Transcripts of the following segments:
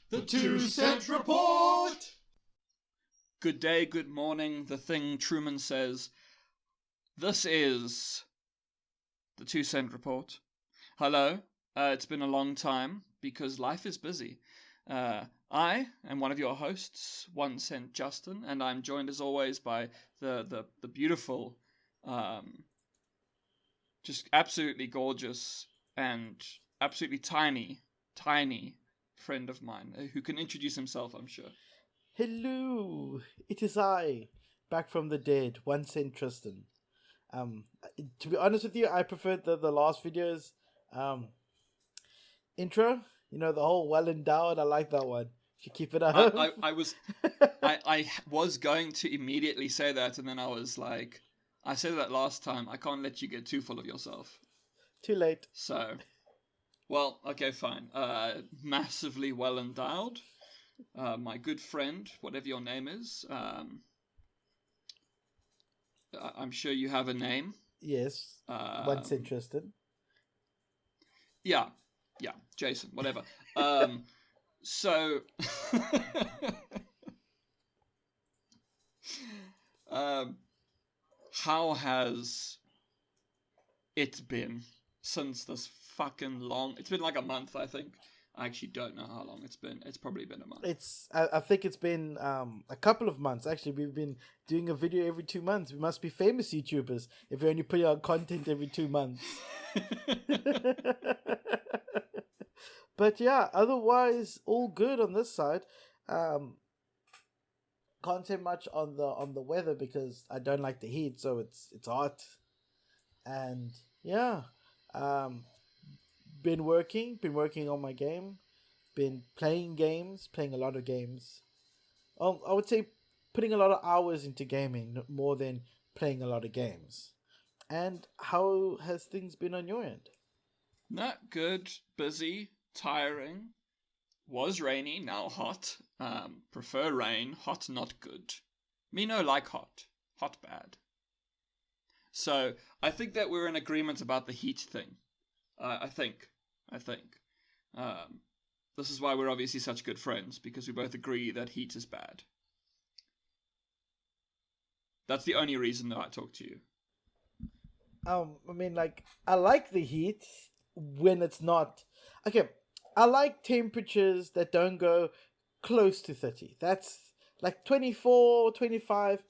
The 2 Cent Report! Good day, good morning, the thing Truman says. This is the 2 Cent Report. Hello, it's been a long time because life is busy. I am one of your hosts, 1 Cent Justin, and I'm joined as always by the beautiful, just absolutely gorgeous and absolutely tiny friend of mine who can introduce himself, I'm sure. Hello, it is I, back from the dead, 1 Cent Tristan. To be honest with you, I preferred the last video's intro. You know, the whole well endowed. I like that one. Should keep it up. I was going to immediately say that, and then I was like, I said that last time. I can't let you get too full of yourself. Too late. So, well, okay, fine. Massively well endowed. My good friend, whatever your name is. I'm sure you have a name. Yes. 1 Cent Tristan. Yeah, Jason, whatever. So, how has it been since this fucking long... It's been like a month, I think. I actually don't know how long it's been. It's probably been a month. I think it's been a couple of months. Actually, we've been doing a video every 2 months. We must be famous YouTubers if we only put out content every 2 months. But yeah, otherwise all good on this side. Can't say much on the weather because I don't like the heat, so it's hot. And yeah, been working on my game, been playing a lot of games. I would say putting a lot of hours into gaming more than playing a lot of games. And how has things been on your end? Not good, busy, tiring. Was rainy, now hot. Prefer rain, hot not good. Me no like hot bad. So I think that we're in agreement about the heat thing. I think. This is why we're obviously such good friends, because we both agree that heat is bad. That's the only reason that I talk to you. I mean, like, I like the heat when it's not... Okay, I like temperatures that don't go close to 30. That's like 24, 25.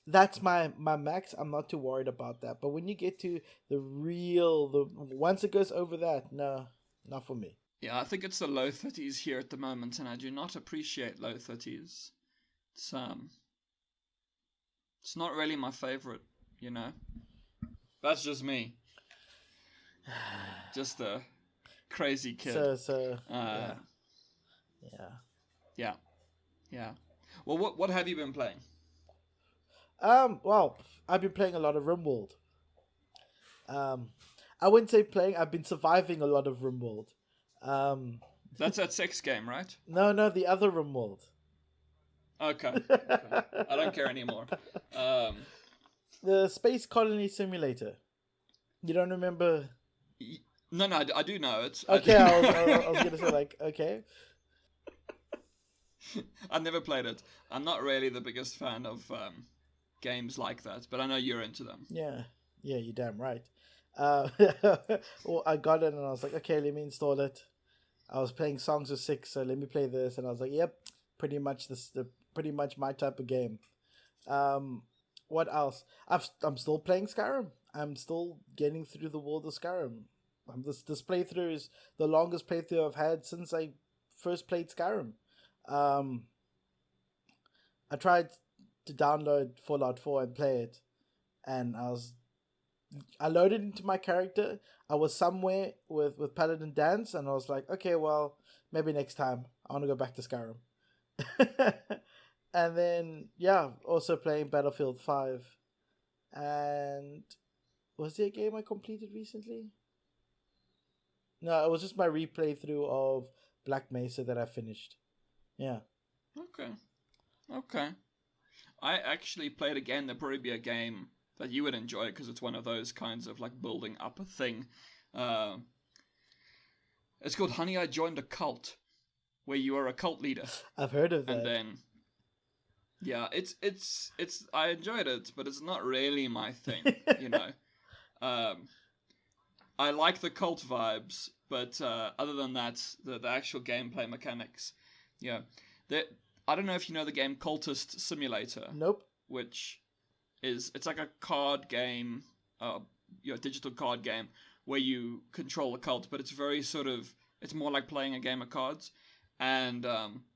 That's my max. I'm not too worried about that. But when you get to once it goes over that, no, not for me. Yeah, I think it's the low 30s here at the moment, and I do not appreciate low 30s. It's not really my favorite, you know. That's just me. Just a crazy kid. Yeah. Well, what have you been playing? Well, I've been playing a lot of RimWorld. I wouldn't say playing. I've been surviving a lot of RimWorld. That's that sex game, right? No, the other RimWorld. Okay. I don't care anymore. The Space Colony Simulator. You don't remember? No, I do know it. Okay, I was gonna say, like, okay. I've never played it. I'm not really the biggest fan of games like that, but I know you're into them. Yeah, you're damn right. Well, I got it and I was like, okay, let me install it. I was playing Songs of Six, so let me play this, and I was like, yep, pretty much my type of game. What else? I'm still playing Skyrim. I'm still getting through the world of Skyrim. This playthrough is the longest playthrough I've had since I first played Skyrim. I tried to download Fallout 4 and play it, and I loaded into my character. I was somewhere with Paladin Dance, and I was like, okay, well, maybe next time. I want to go back to Skyrim. And then, yeah, also playing Battlefield 5. And was there a game I completed recently? No, it was just my replay through of Black Mesa that I finished. Yeah. Okay. I actually played a game. There'd probably be a game that you would enjoy because it's one of those kinds of like building up a thing. It's called Honey, I Joined a Cult, where you are a cult leader. I've heard of that. And then, yeah, it's I enjoyed it, but it's not really my thing, you know. I like the cult vibes, but other than that, the actual gameplay mechanics, yeah. I don't know if you know the game Cultist Simulator. Nope. Which it's like a card game, digital card game where you control a cult, but it's very it's more like playing a game of cards. And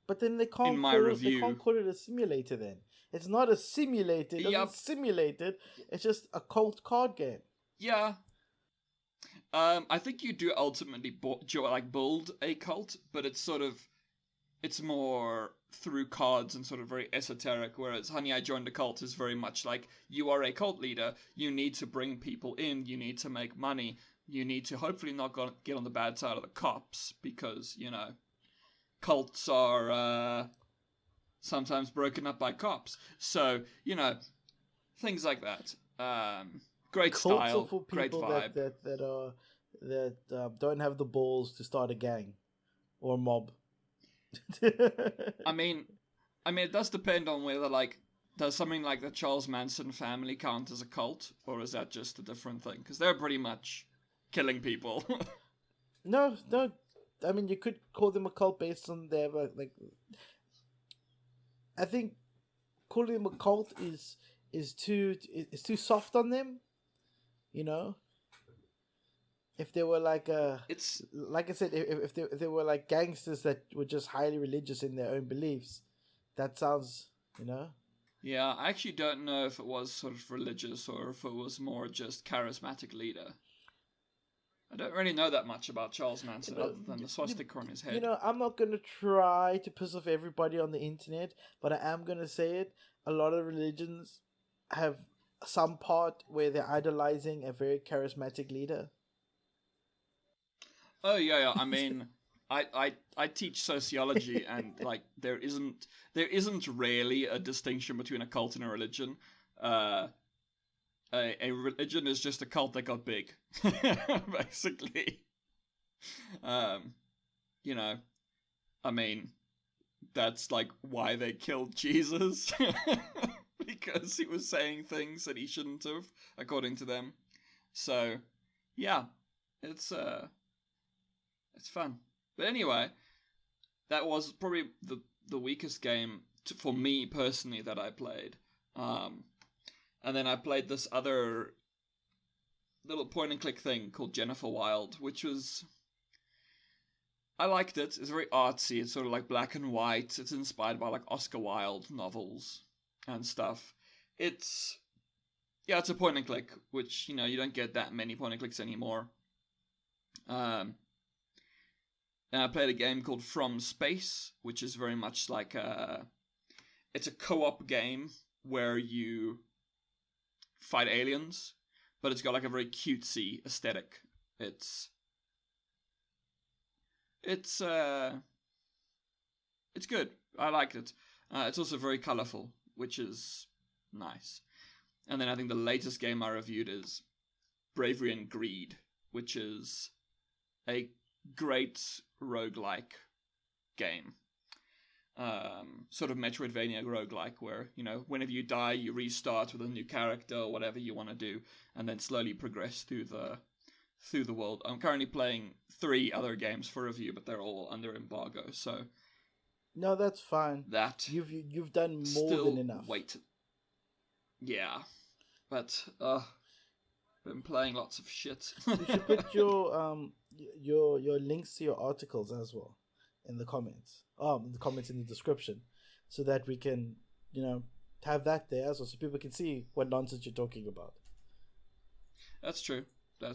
but then they can't they can't call it a simulator. Then it's not a simulator. It doesn't simulate it. It's just a cult card game. Yeah. I think you do ultimately build a cult, but it's more through cards and sort of very esoteric, whereas Honey, I Joined a Cult is very much like, you are a cult leader, you need to bring people in, you need to make money, you need to hopefully not get on the bad side of the cops, because, you know, cults are sometimes broken up by cops. So, you know, things like that. Great Cults style, are for people great vibe. that don't have the balls to start a gang or a mob. I mean, it does depend on whether, like, does something like the Charles Manson family count as a cult, or is that just a different thing? Because they're pretty much killing people. No. I mean, you could call them a cult based on their like. I think calling them a cult is too soft on them. You know. If they were like it's like I said, if they were like gangsters that were just highly religious in their own beliefs, that sounds, you know. Yeah, I actually don't know if it was sort of religious or if it was more just charismatic leader. I don't really know that much about Charles Manson other than the swastika on his head. You know, I'm not gonna try to piss off everybody on the internet, but I am gonna say it. A lot of religions have some part where they're idolizing a very charismatic leader. Oh yeah. I mean, I teach sociology, and like there isn't really a distinction between a cult and a religion. A religion is just a cult that got big, basically. You know, I mean, that's like why they killed Jesus, because he was saying things that he shouldn't have, according to them. So, yeah, it's fun. But anyway, that was probably the weakest game for me personally that I played. And then I played this other little point and click thing called Jennifer Wild, which was... I liked it. It's very artsy. It's sort of like black and white. It's inspired by like Oscar Wilde novels and stuff. It's a point and click, which, you know, you don't get that many point and clicks anymore. And I played a game called From Space, which is very much like it's a co-op game where you fight aliens, but it's got like a very cutesy aesthetic. It's good. I liked it. It's also very colorful, which is nice. And then I think the latest game I reviewed is Bravery and Greed, which is a great roguelike game. Sort of Metroidvania roguelike, where, you know, whenever you die, you restart with a new character or whatever you want to do, and then slowly progress through the world. I'm currently playing 3 other games for review, but they're all under embargo, so... No, that's fine. That you've done more than enough. Wait. Yeah. But, been playing lots of shit. You should put your links to your articles as well in the comments. In the comments in the description, so that we can, you know, have that there as well, so people can see what nonsense you're talking about. That's true. I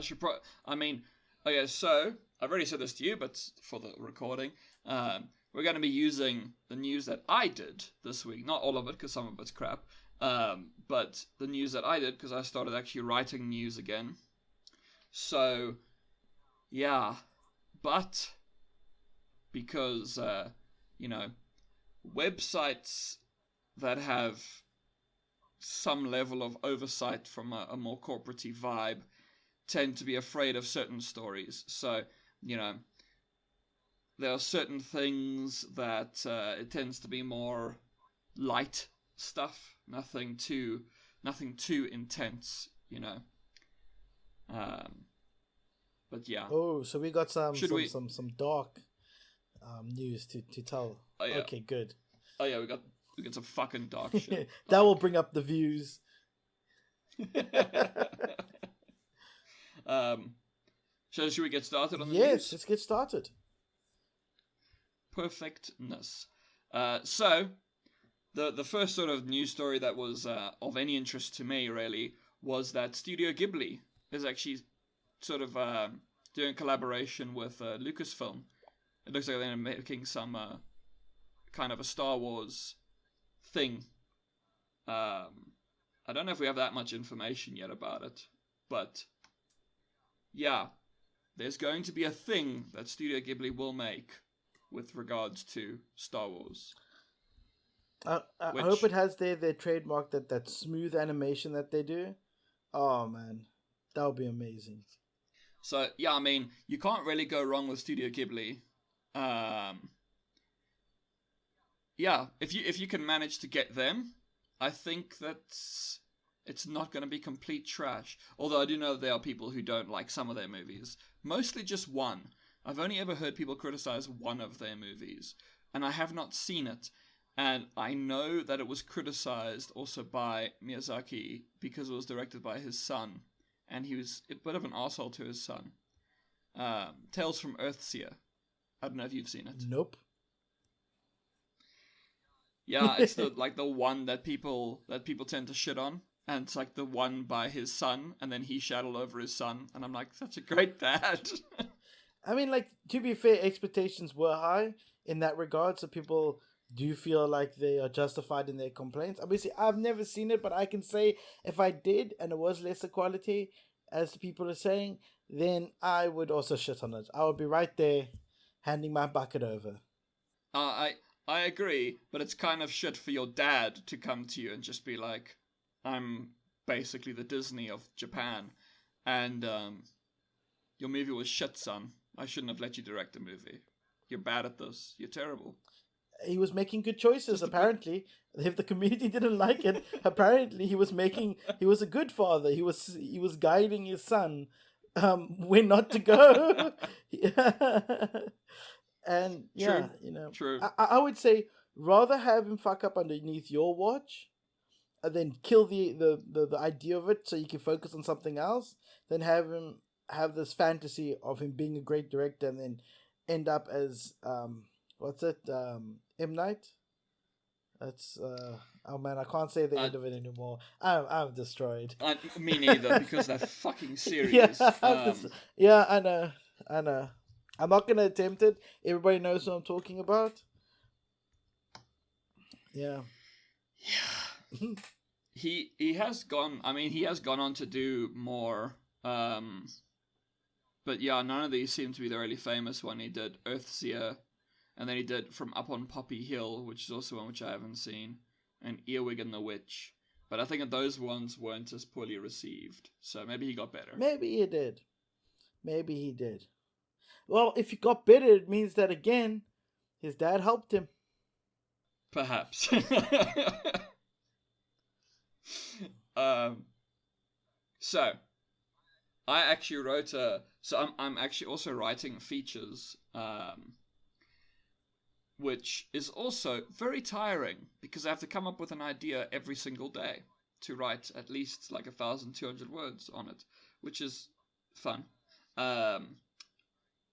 should okay, so I've already said this to you, but for the recording, we're going to be using the news that I did this week. Not all of it, because some of it's crap. But the news that I did, because I started actually writing news again. So, yeah. But because, you know, websites that have some level of oversight from a more corporate-y vibe tend to be afraid of certain stories. So, you know, there are certain things that it tends to be more light stuff, nothing too intense, you know. But yeah. Oh, so we got some Should we? some dark news to tell. Oh yeah. Okay, good. Oh yeah, we got some fucking dark shit. That will bring up the views. So should we get started on the Yes, news? let's get started. Perfectness. So the first sort of news story that was of any interest to me really was that Studio Ghibli is actually sort of doing a collaboration with Lucasfilm. It looks like they're making some kind of a Star Wars thing. I don't know if we have that much information yet about it, but yeah, there's going to be a thing that Studio Ghibli will make with regards to Star Wars. I hope it has their trademark, that smooth animation that they do. Oh man, that would be amazing. So yeah, I mean, you can't really go wrong with Studio Ghibli. Yeah, if you can manage to get them, I think that's it's not going to be complete trash. Although I do know there are people who don't like some of their movies, mostly just one. I've only ever heard people criticize one of their movies, and I have not seen it. And I know that it was criticized also by Miyazaki because it was directed by his son, and he was a bit of an asshole to his son. Tales from Earthseer. I don't know if you've seen it. Nope. Yeah, it's the one that people tend to shit on, and it's like the one by his son, and then he shat all over his son, and I'm like, such a great dad. I mean, like, to be fair, expectations were high in that regard, so people do feel like they are justified in their complaints. Obviously, I've never seen it, but I can say if I did and it was lesser quality, as the people are saying, then I would also shit on it. I would be right there handing my bucket over. I agree, but it's kind of shit for your dad to come to you and just be like, I'm basically the Disney of Japan, and your movie was shit, son. I shouldn't have let you direct the movie. You're bad at this. You're terrible. He was making good choices, apparently. If the community didn't like it, apparently he was a good father. He was guiding his son where not to go. And yeah, True. True. I would say rather have him fuck up underneath your watch and then kill the idea of it so you can focus on something else, than have him have this fantasy of him being a great director and then end up as what's it? M. Night? That's oh man, I can't say the end of it anymore. I'm destroyed. Me neither, because that fucking series. Yeah, I know. I'm not gonna attempt it. Everybody knows what I'm talking about. Yeah. Yeah. he has gone. I mean, he has gone on to do more. But yeah, none of these seem to be the really famous one. He did Earthseer, and then he did From Up on Poppy Hill, which is also one which I haven't seen, and Earwig and the Witch. But I think that those ones weren't as poorly received, so maybe he got better. Maybe he did. Well, if he got better, it means that, again, his dad helped him. Perhaps. So, I actually wrote I'm actually also writing features, which is also very tiring, because I have to come up with an idea every single day to write at least like 1,200 words on it, which is fun.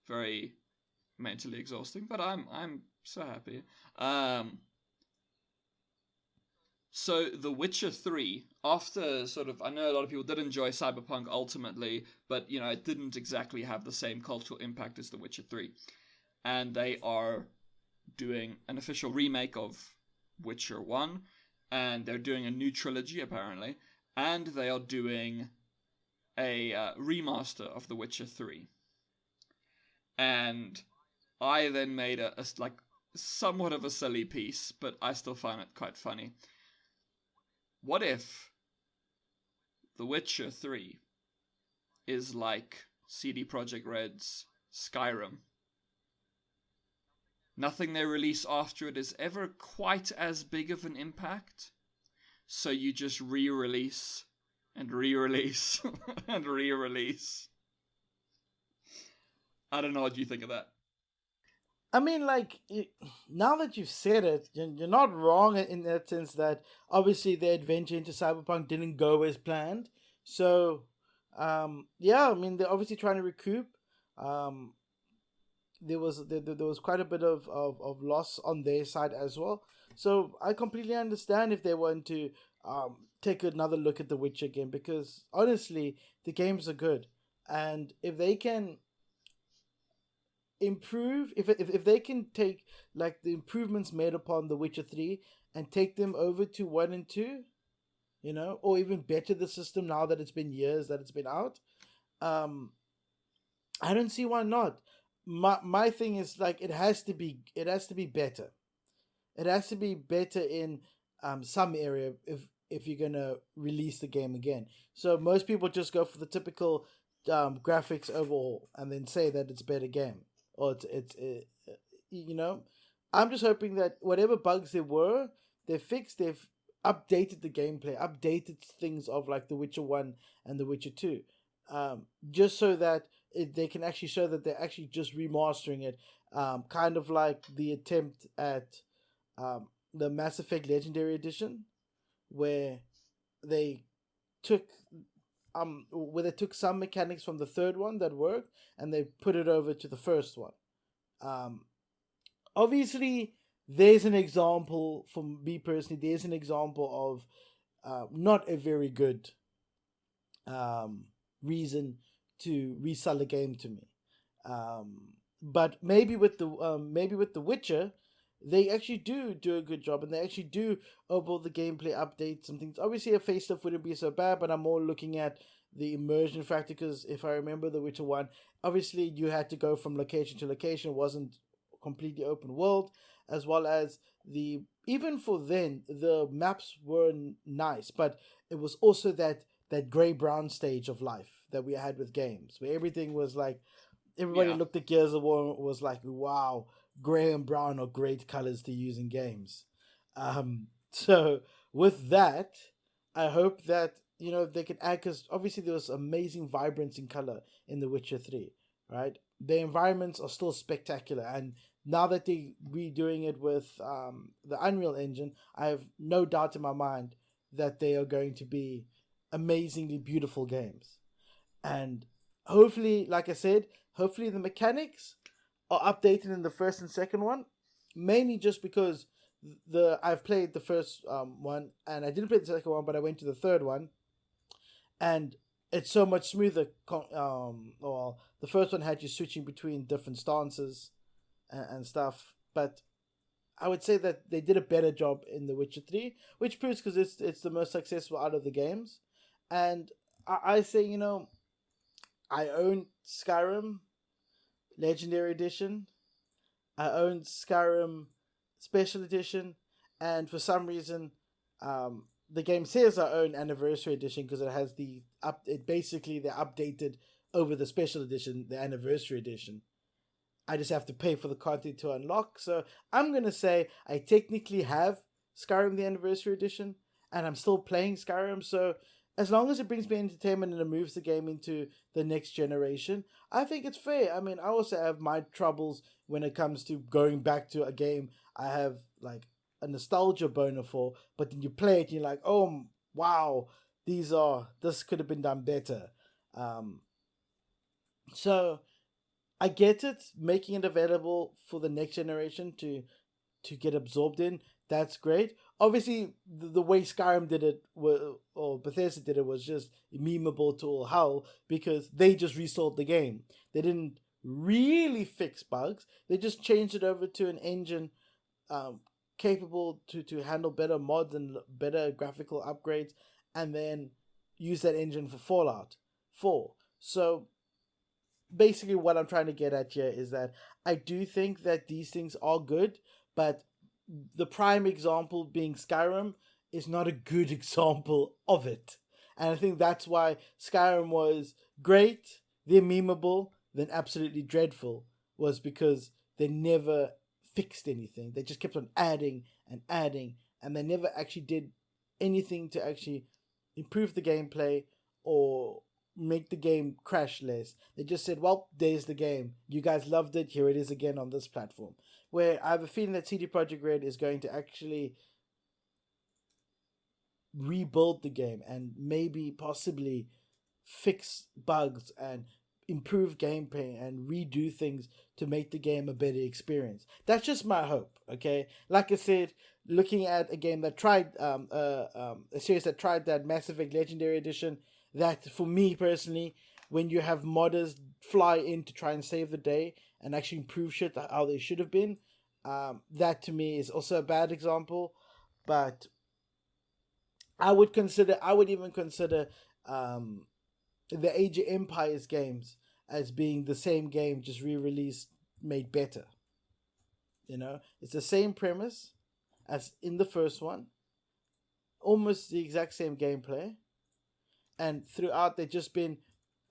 Very mentally exhausting, but I'm so happy. So The Witcher 3, after sort of, I know a lot of people did enjoy Cyberpunk ultimately, but it didn't exactly have the same cultural impact as The Witcher 3. And they are doing an official remake of Witcher 1, and they're doing a new trilogy apparently, and they are doing a remaster of The Witcher 3. And I then made a somewhat of a silly piece, but I still find it quite funny. What if The Witcher 3 is like CD Projekt Red's Skyrim? Nothing they release after it is ever quite as big of an impact. So you just re-release and re-release and re-release. I don't know what you think of that. I mean, like, now that you've said it, you're not wrong in that sense that obviously the adventure into Cyberpunk didn't go as planned. So, yeah, I mean, they're obviously trying to recoup. Um, there was quite a bit of loss on their side as well. So I completely understand if they want to take another look at The Witcher again, because honestly, the games are good, and if they can improve, if they can take like the improvements made upon The Witcher 3 and take them over to 1 and 2, you know, or even better the system now that it's been years that it's been out, um I don't see why not. My thing is like it has to be better. It has to be better in some area if you're gonna release the game again. So most people just go for the typical graphics overhaul and then say that it's a better game, or you know. I'm just hoping that whatever bugs there were, they've fixed. They've updated the gameplay, updated things of like The Witcher 1 and The Witcher 2, just so that they can actually show that they're actually just remastering it, kind of like the attempt at the Mass Effect Legendary Edition, where they took some mechanics from the third one that worked and they put it over to the first one. Obviously, there's an example for me personally. There's an example of not a very good reason to resell a game to me. But maybe with the Witcher, they actually do a good job, and they actually do overall the gameplay updates and things. Obviously, a facelift wouldn't be so bad, but I'm more looking at the immersion factor, because if I remember The Witcher 1, obviously you had to go from location to location. It wasn't completely open world, as well as even for then the maps were nice, but it was also that gray brown stage of life that we had with games, where everything was like, everybody looked at Gears of War, was like, wow, gray and brown are great colors to use in games. So with that, I hope that, you know, they can add, because obviously there was amazing vibrance in color in The Witcher 3, right? The environments are still spectacular, and now that they're redoing it with the Unreal Engine, I have no doubt in my mind that they are going to be amazingly beautiful games. And hopefully, like I said, hopefully the mechanics are updated in the first and second one, mainly just because I've played the first one, and I didn't play the second one, but I went to the third one, and it's so much smoother. Well, the first one had you switching between different stances and stuff, but I would say that they did a better job in The Witcher 3, which proves, because it's the most successful out of the games. And I say, you know, I own Skyrim Legendary Edition, I own Skyrim Special Edition, and for some reason, the game says I own Anniversary Edition because it has it basically they updated over the Special Edition, the Anniversary Edition. I just have to pay for the content to unlock. So I'm going to say I technically have Skyrim the Anniversary Edition, and I'm still playing Skyrim. So as long as it brings me entertainment and it moves the game into the next generation, I think it's fair. I mean, I also have my troubles when it comes to going back to a game I have like a nostalgia boner for, but then you play it and you're like, oh, wow, this could have been done better. So I get it, making it available for the next generation to get absorbed in. That's great. Obviously, the way Skyrim did it, or Bethesda did it, was just memeable to all hell, because they just restored the game. They didn't really fix bugs. They just changed it over to an engine capable to handle better mods and better graphical upgrades, and then use that engine for Fallout 4. So basically what I'm trying to get at here is that I do think that these things are good, but the prime example being Skyrim is not a good example of it. And I think that's why Skyrim was great, then memeable, then absolutely dreadful, was because they never fixed anything. They just kept on adding and adding, and they never actually did anything to actually improve the gameplay or make the game crash less. They just said, well, there's the game. You guys loved it. Here it is again on this platform. Where I have a feeling that CD Projekt Red is going to actually rebuild the game and maybe possibly fix bugs and improve gameplay and redo things to make the game a better experience. That's just my hope, okay? Like I said, looking at a game that tried, a series that tried that Mass Effect Legendary Edition, that for me personally, when you have modders fly in to try and save the day and actually improve shit how they should have been, that to me is also a bad example. But I would even consider the Age of Empires games as being the same game, just re-released, made better. You know, it's the same premise as in the first one, almost the exact same gameplay, and throughout they've just been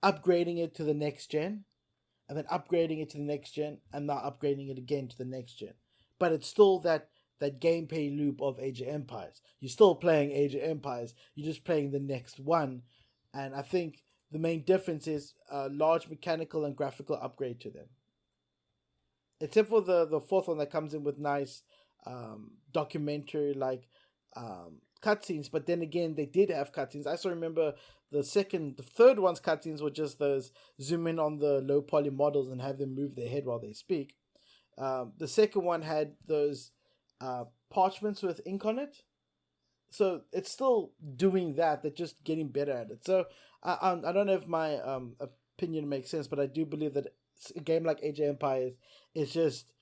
upgrading it to the next gen, and then upgrading it to the next gen, and now upgrading it again to the next gen. But it's still that gameplay loop of Age of Empires. You're still playing Age of Empires, you're just playing the next one, and I think the main difference is a large mechanical and graphical upgrade to them. Except for the fourth one that comes in with nice documentary like cutscenes, but then again they did have cutscenes. I still remember the third one's cutscenes were just those zoom in on the low poly models and have them move their head while they speak. The second one had those parchments with ink on it, so it's still doing that. They're just getting better at it. So I don't know if my opinion makes sense, but I do believe that a game like Age of Empires is just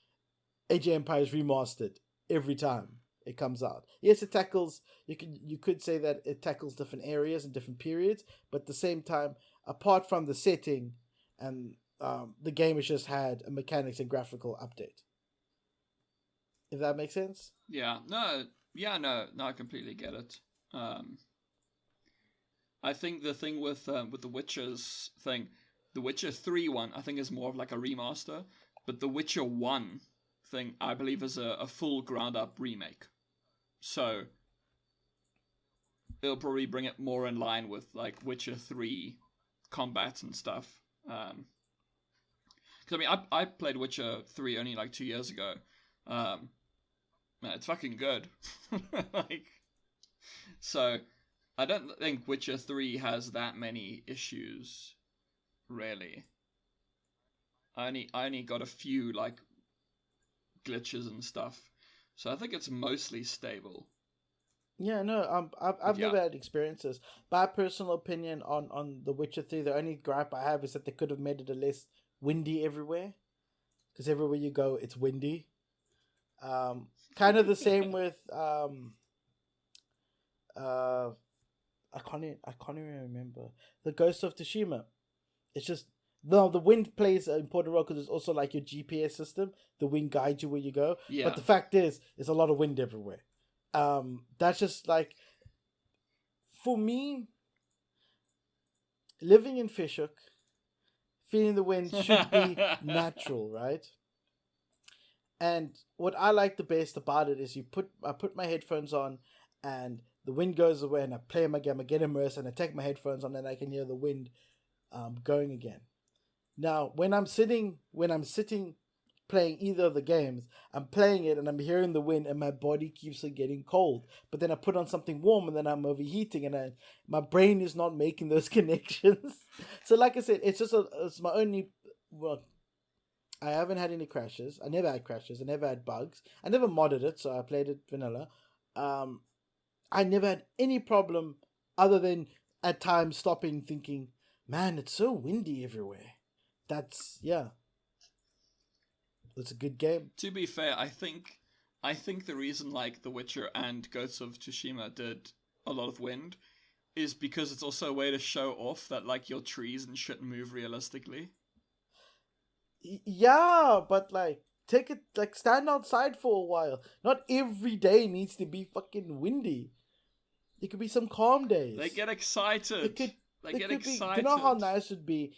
Age of Empires remastered every time it comes out. Yes, it tackles, you could say that it tackles different areas and different periods, but at the same time, apart from the setting, and the game has just had a mechanics and graphical update. If that makes sense? Yeah, no, I completely get it. I think the thing with the Witcher's thing, the Witcher 3 one, I think is more of like a remaster, but the Witcher 1 thing, I believe, is a full ground up remake. So it'll probably bring it more in line with like Witcher 3 combat and stuff. Because I mean, I played Witcher 3 only like 2 years ago. Man, it's fucking good. Like, so I don't think Witcher 3 has that many issues, really. I only got a few like glitches and stuff, so I think it's mostly stable. Yeah, no, I've never had experiences. My personal opinion on The Witcher 3, the only gripe I have is that they could have made it a less windy everywhere, because everywhere you go, it's windy. Kind of the same with I can't even remember the Ghost of Tsushima. It's just the wind plays an important role because it's also like your GPS system. The wind guides you where you go. Yeah. But the fact is, there's a lot of wind everywhere. That's just like, for me, living in Fishhook, feeling the wind should be natural, right? And what I like the best about it is I put my headphones on and the wind goes away and I play my game, I get immersed and I take my headphones on and I can hear the wind going again. Now, when I'm sitting playing either of the games, I'm playing it and I'm hearing the wind and my body keeps on getting cold. But then I put on something warm and then I'm overheating and my brain is not making those connections. So like I said, it's my only, well, I haven't had any crashes. I never had crashes. I never had bugs. I never modded it, so I played it vanilla. I never had any problem other than at times stopping thinking, man, it's so windy everywhere. It's a good game. To be fair, I think the reason like The Witcher and Ghosts of Tsushima did a lot of wind is because it's also a way to show off that like your trees and shit move realistically. Yeah, but like take it, like stand outside for a while. Not every day needs to be fucking windy. It could be some calm days. They get excited. They get excited. You know how nice it would be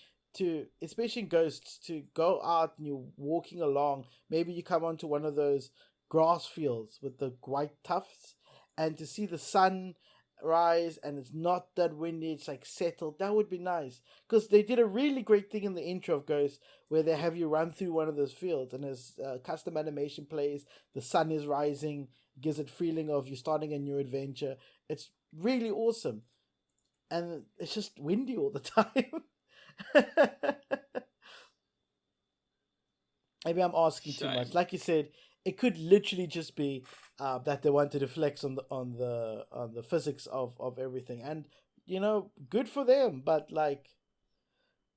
especially in Ghosts, to go out and you're walking along. Maybe you come onto one of those grass fields with the white tufts, and to see the sun rise and it's not that windy, it's like settled. That would be nice, because they did a really great thing in the intro of Ghost where they have you run through one of those fields, and as custom animation plays, the sun is rising, gives it feeling of you starting a new adventure. It's really awesome, and it's just windy all the time. Maybe I'm asking too much. Like you said, it could literally just be that they wanted to flex on the physics of everything, and good for them. But like,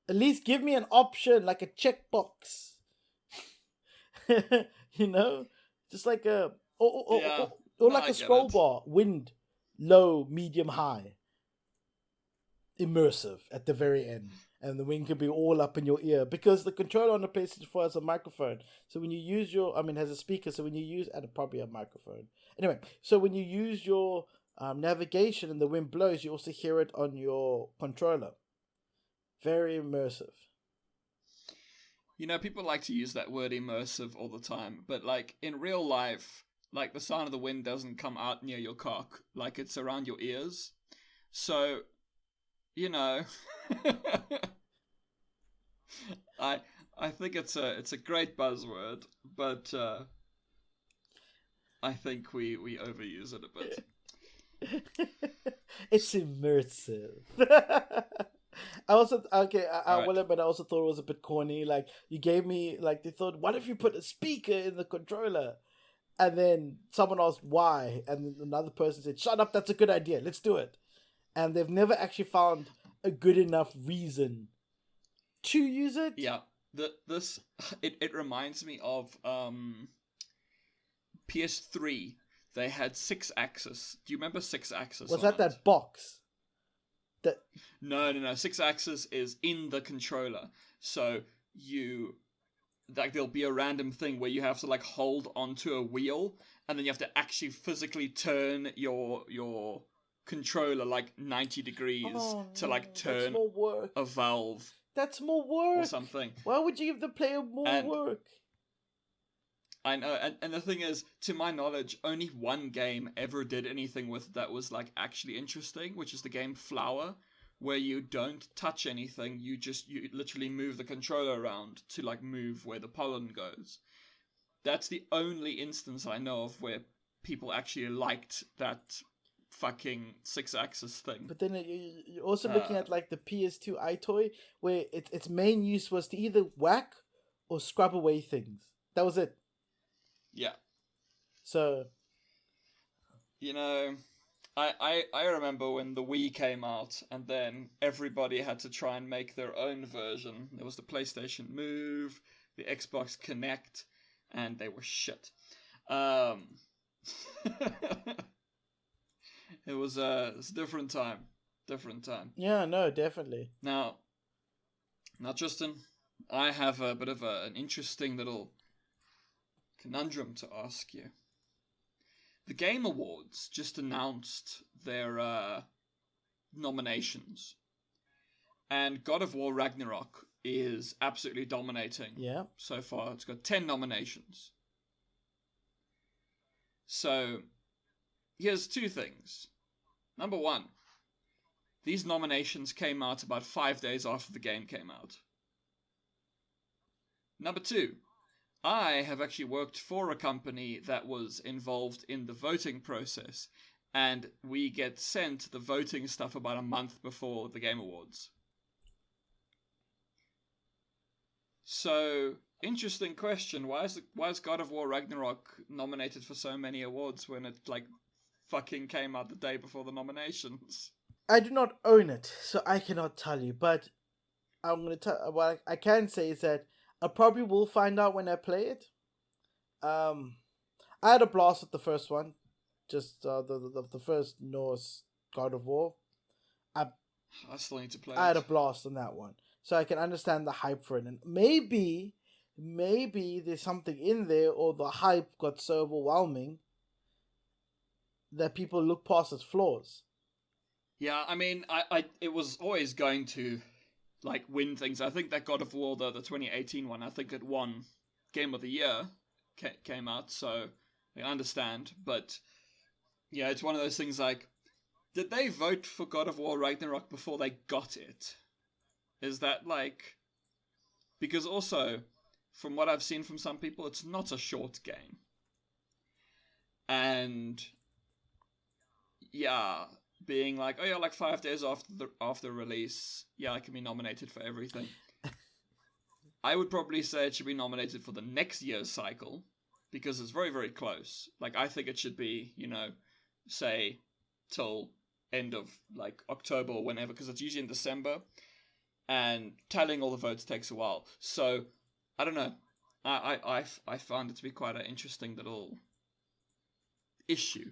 at least give me an option, like a checkbox. Just like a or like a scroll bar, wind, low, medium, high, immersive at the very end. And the wind could be all up in your ear, because the controller on the PlayStation 4 has a microphone. So when you use has a speaker. So when you use, and probably a microphone. Anyway, so when you use your navigation and the wind blows, you also hear it on your controller. Very immersive. People like to use that word immersive all the time, but like in real life, like the sound of the wind doesn't come out near your cock, like it's around your ears. So, I think it's a great buzzword, but I think we overuse it a bit. It's immersive. I also I will admit, I also thought it was a bit corny. Like, you gave me, like, they thought, what if you put a speaker in the controller? And then someone asked why, and then another person said, shut up, that's a good idea, let's do it. And they've never actually found a good enough reason to use it. Yeah, it reminds me of PS3. They had 6-axis. Do you remember 6-axis? Was that box? No. 6-axis is in the controller. So there'll be a random thing where you have to like hold onto a wheel, and then you have to actually physically turn your controller like 90 degrees to like turn a valve. That's more work. Or something. Why would you give the player more work? I know, and the thing is, to my knowledge, only one game ever did anything with that was like actually interesting, which is the game Flower, where you don't touch anything, you literally move the controller around to like move where the pollen goes. That's the only instance I know of where people actually liked that fucking 6-axis thing. But then you're also looking at like the PS2 iToy, where its main use was to either whack or scrub away things. That was it. Yeah. So, I remember when the Wii came out, and then everybody had to try and make their own version. There was the PlayStation Move, the Xbox Kinect, and they were shit. It was a different time. Yeah, no, definitely. Now, Tristan, I have a bit of an interesting little conundrum to ask you. The Game Awards just announced their nominations, and God of War Ragnarok is absolutely dominating. Yeah. So far, it's got 10 nominations. So, here's two things. Number one, these nominations came out about 5 days after the game came out. Number two, I have actually worked for a company that was involved in the voting process, and we get sent the voting stuff about a month before the Game Awards. So, interesting question. Why is God of War Ragnarok nominated for so many awards when it like fucking came out the day before the nominations? I do not own it, so I cannot tell you. But I'm gonna tell. What I can say is that I probably will find out when I play it. I had a blast with the first one, just the first Norse God of War. I still need to play. I had a blast on that one, so I can understand the hype for it. And maybe there's something in there, or the hype got so overwhelming that people look past its flaws. Yeah, I mean, it was always going to like win things. I think that God of War, the 2018 one, I think it won Game of the Year, came out, so I understand. But yeah, it's one of those things like, did they vote for God of War Ragnarok before they got it? Is that like... Because also, from what I've seen from some people, it's not a short game. And yeah, being like, oh yeah, like 5 days after release, yeah, I can be nominated for everything. I would probably say it should be nominated for the next year's cycle, because it's very, very close. Like, I think it should be, say, till end of, like, October or whenever, because it's usually in December, and tallying all the votes takes a while. So, I don't know. I found it to be quite an interesting little issue.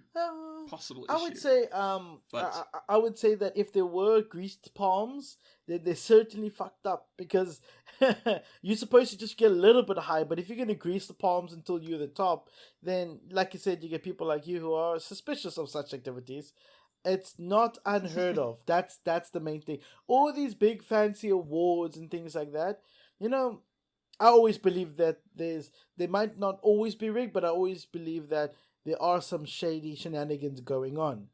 Possible issue. I would say, I would say that if there were greased palms, they certainly fucked up, because you're supposed to just get a little bit high, but if you're going to grease the palms until you're the top, then, like you said, you get people like you who are suspicious of such activities. It's not unheard of. That's the main thing. All these big fancy awards and things like that, I always believe that they might not always be rigged, but I always believe that there are some shady shenanigans going on.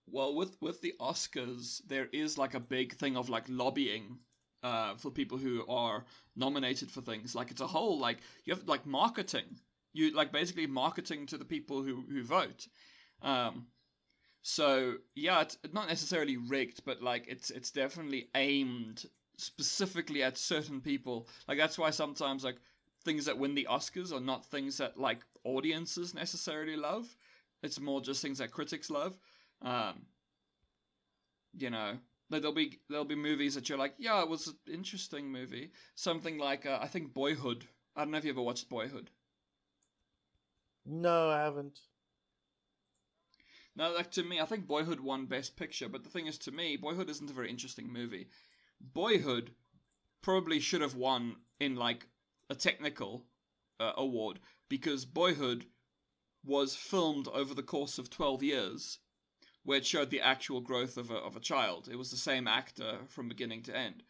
Well, with the Oscars, there is like a big thing of like lobbying for people who are nominated for things. Like, it's a whole, like, you have like marketing. You like basically marketing to the people who vote. So yeah, it's not necessarily rigged, but like it's definitely aimed specifically at certain people. Like, that's why sometimes like things that win the Oscars are not things that like audiences necessarily love. It's more just things that critics love. Like there'll be movies that you're like, yeah, it was an interesting movie. Something like I think Boyhood. I don't know if you ever watched Boyhood. No, I haven't. No, like, to me, I think Boyhood won Best Picture, but the thing is, to me, Boyhood isn't a very interesting movie. Boyhood probably should have won in, like, a technical award, because Boyhood was filmed over the course of 12 years, where it showed the actual growth of a child. It was the same actor from beginning to end,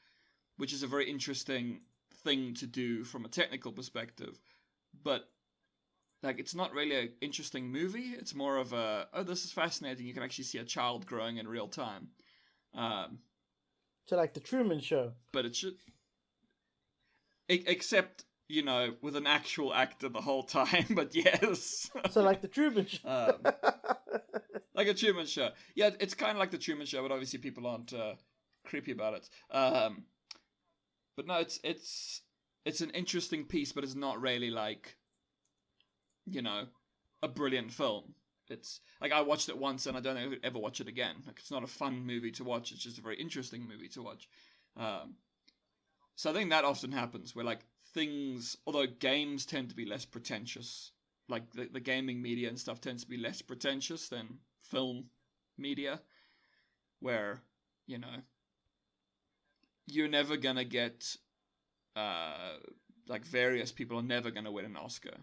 which is a very interesting thing to do from a technical perspective, but like, it's not really an interesting movie. It's more of a, oh, this is fascinating. You can actually see a child growing in real time. So like the Truman Show. But it should... Except, with an actual actor the whole time, but yes. So like the Truman Show. Like a Truman Show. Yeah, it's kind of like the Truman Show, but obviously people aren't creepy about it. But no, it's an interesting piece, but it's not really like... a brilliant film. It's like, I watched it once and I don't think I'd ever watch it again. Like, it's not a fun movie to watch, it's just a very interesting movie to watch. So I think that often happens where like things, although games tend to be less pretentious, like the gaming media and stuff tends to be less pretentious than film media, where, you're never gonna get like various people are never gonna win an Oscar.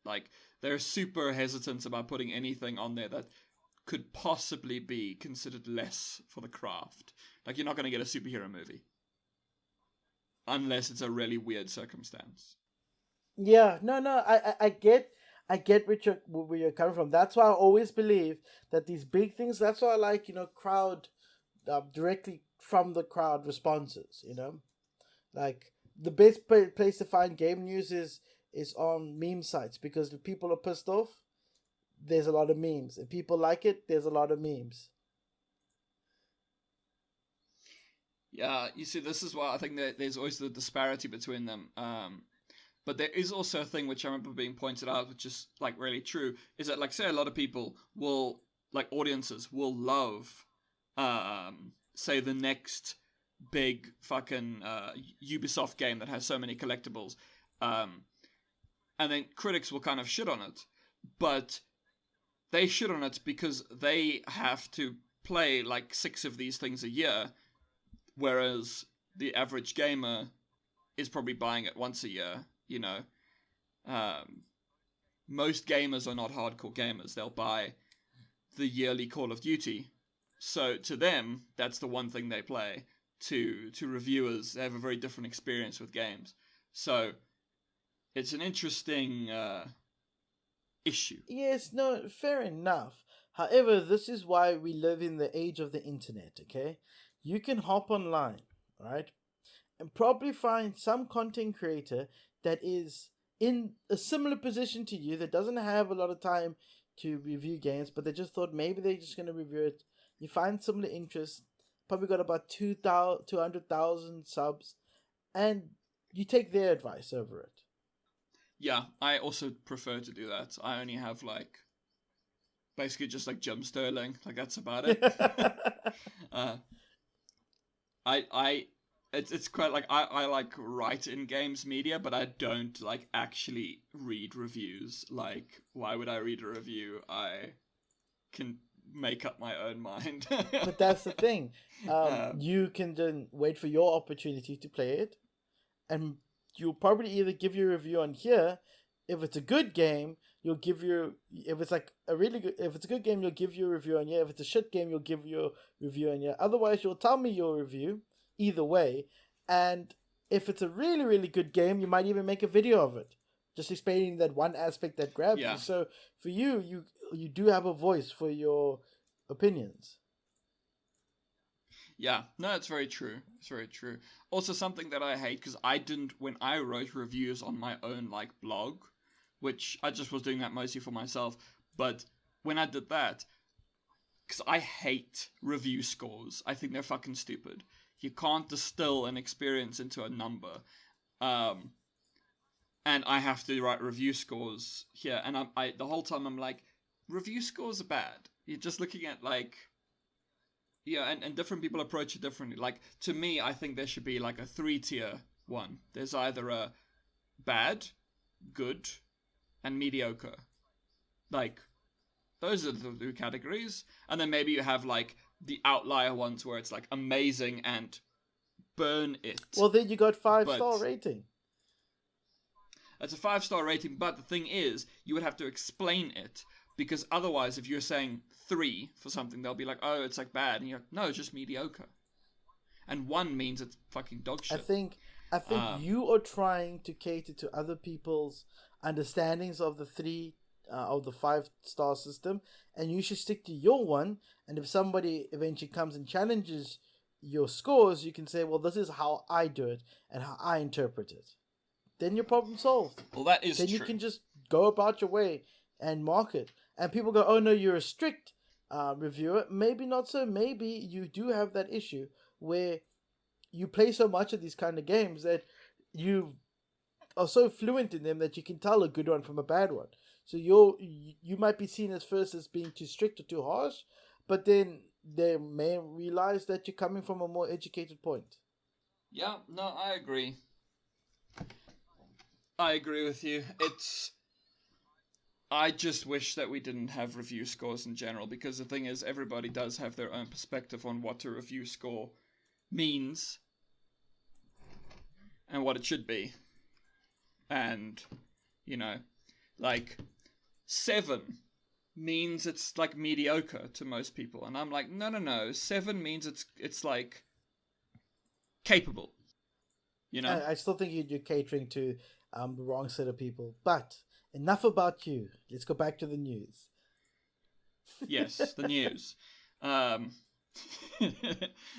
Like, they're super hesitant about putting anything on there that could possibly be considered less for the craft. Like, you're not going to get a superhero movie. Unless it's a really weird circumstance. Yeah, no, I get where you're coming from. That's why I always believe that these big things, that's why I like, crowd, directly from the crowd responses, Like, the best place to find game news is on meme sites, because if people are pissed off, there's a lot of memes. If people like it, there's a lot of memes. Yeah, you see, this is why I think that there's always the disparity between them. But there is also a thing which I remember being pointed out, which is like really true, is that, like, say a lot of people will, like, audiences will love, say, the next big fucking Ubisoft game that has so many collectibles. And then critics will kind of shit on it. But they shit on it because they have to play like 6 of these things a year, whereas the average gamer is probably buying it once a year, Most gamers are not hardcore gamers. They'll buy the yearly Call of Duty So to them, that's the one thing they play. To reviewers, they have a very different experience with games. So it's an interesting issue. Yes, no, fair enough. However, this is why we live in the age of the internet, okay? You can hop online, right? And probably find some content creator that is in a similar position to you that doesn't have a lot of time to review games, but they just thought maybe they're just going to review it. You find similar interest, probably got about 200,000 subs, and you take their advice over it. Yeah, I also prefer to do that. I only have like basically just like Jim Sterling. Like that's about it. It's quite like I like write in games media, but I don't like actually read reviews. Like, why would I read a review? I can make up my own mind. But that's the thing. You can then wait for your opportunity to play it, and you'll probably either give your review on here. If it's a good game, you'll give your if it's a good game, you'll give your review on here. If it's a shit game, you'll give your review on here. Otherwise, you'll tell me your review either way. And if it's a really, really good game, you might even make a video of it, just explaining that one aspect that grabbed you. So for you do have a voice for your opinions. Yeah, no, it's very true. It's very true. Also, something that I hate, because I didn't, when I wrote reviews on my own, like, blog, which I just was doing that mostly for myself, but when I did that, because I hate review scores. I think they're fucking stupid. You can't distill an experience into a number. And I have to write review scores here, and I the whole time I'm like, review scores are bad. You're just looking at, like... Yeah, and different people approach it differently. Like, to me, I think there should be, like, a 3-tier one. There's either a bad, good, and mediocre. Like, those are the 2 categories. And then maybe you have, like, the outlier ones where it's, like, amazing and burn it. Well, then you got 5-star rating. It's a 5-star rating, but the thing is, you would have to explain it. Because otherwise, if you're saying 3 for something, they'll be like, oh, it's like bad. And you're like, no, it's just mediocre. And 1 means it's fucking dog shit. I think you are trying to cater to other people's understandings of the 5-star system. And you should stick to your one. And if somebody eventually comes and challenges your scores, you can say, well, this is how I do it and how I interpret it. Then your problem solved. Well, that is true. Then you can just go about your way and market. And people go, oh no, you're a strict reviewer. Maybe not so. Maybe you do have that issue where you play so much of these kind of games that you are so fluent in them that you can tell a good one from a bad one. So you might be seen as first as being too strict or too harsh, but then they may realize that you're coming from a more educated point. Yeah, no, I agree. I agree with you. I just wish that we didn't have review scores in general, because the thing is, everybody does have their own perspective on what a review score means and what it should be. And, you know, like, 7 means it's like mediocre to most people. And I'm like, no, 7 means it's like capable. You know? I still think you're catering to the wrong set of people. But enough about you. Let's go back to the news. Yes, the news.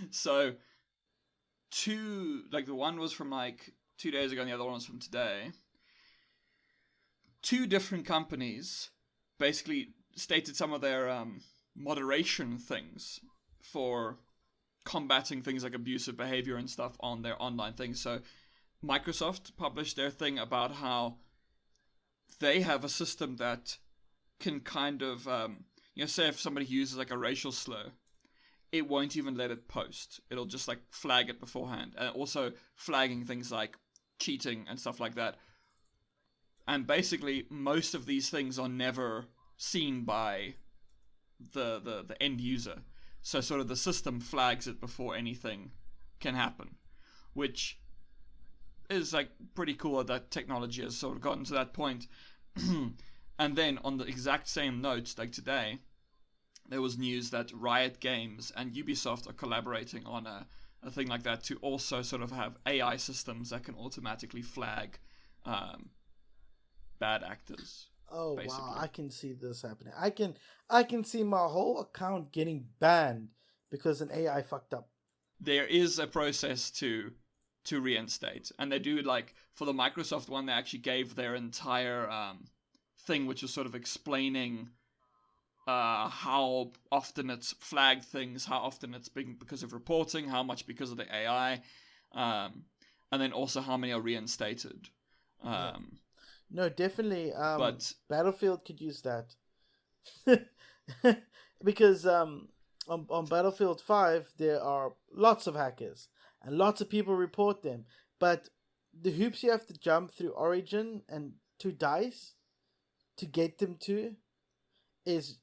So, the one was from like 2 days ago and the other one was from today. 2 different companies basically stated some of their moderation things for combating things like abusive behavior and stuff on their online things. So Microsoft published their thing about how they have a system that can kind of, say if somebody uses like a racial slur, it won't even let it post. It'll just like flag it beforehand. And also flagging things like cheating and stuff like that. And basically, most of these things are never seen by the end user. So sort of the system flags it before anything can happen. Which is like pretty cool that technology has sort of gotten to that point. And then on the exact same note, like today, there was news that Riot Games and Ubisoft are collaborating on a thing like that to also sort of have AI systems that can automatically flag bad actors. Oh basically. wow, I can see this happening. I can see my whole account getting banned because an AI fucked up. There is a process to reinstate, and they do, like, for the Microsoft one, they actually gave their entire thing, which was sort of explaining how often it's flagged things, how often it's been because of reporting, how much because of the AI, and then also how many are reinstated. No, definitely. But Battlefield could use that because on Battlefield 5 there are lots of hackers and lots of people report them. But the hoops you have to jump through Origin and to DICE to get them to is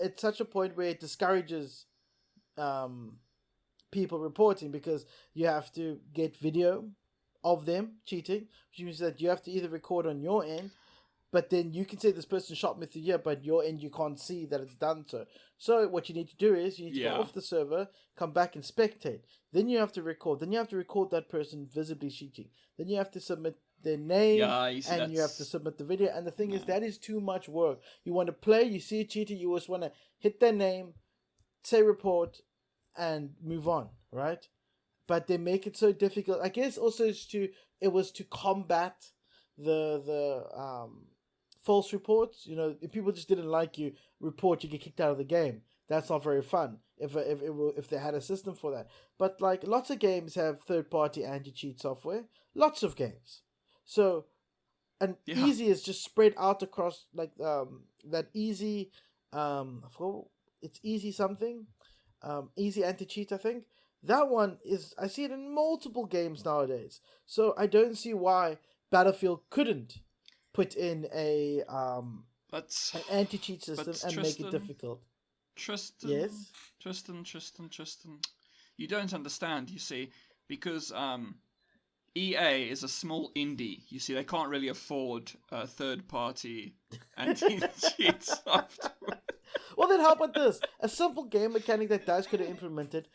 at such a point where it discourages people reporting, because you have to get video of them cheating, which means that you have to either record on your end, but then you can say this person shot me through here, but your end you can't see that it's done so. So what you need to do is you need to go off the server, come back and spectate. Then you have to record. Then you have to record that person visibly cheating. Then you have to submit their name, and you have to submit the video. And the thing is, that is too much work. You want to play, you see a cheater, you just want to hit their name, say report, and move on, right? But they make it so difficult. I guess also it was to combat the false reports. You know, if people just didn't like you, report, you get kicked out of the game. That's not very fun. If they had a system for that. But like lots of games have third-party anti-cheat software. Lots of games. So, and easy is just spread out across like that easy. It's easy something. Easy anti-cheat, I think. That one is, I see it in multiple games nowadays. So I don't see why Battlefield couldn't put in an anti-cheat system and make it difficult. Tristan, yes? Tristan. You don't understand, you see, because EA is a small indie. You see, they can't really afford a third-party anti-cheat software. Well, then how about this? A simple game mechanic that DICE could have implemented.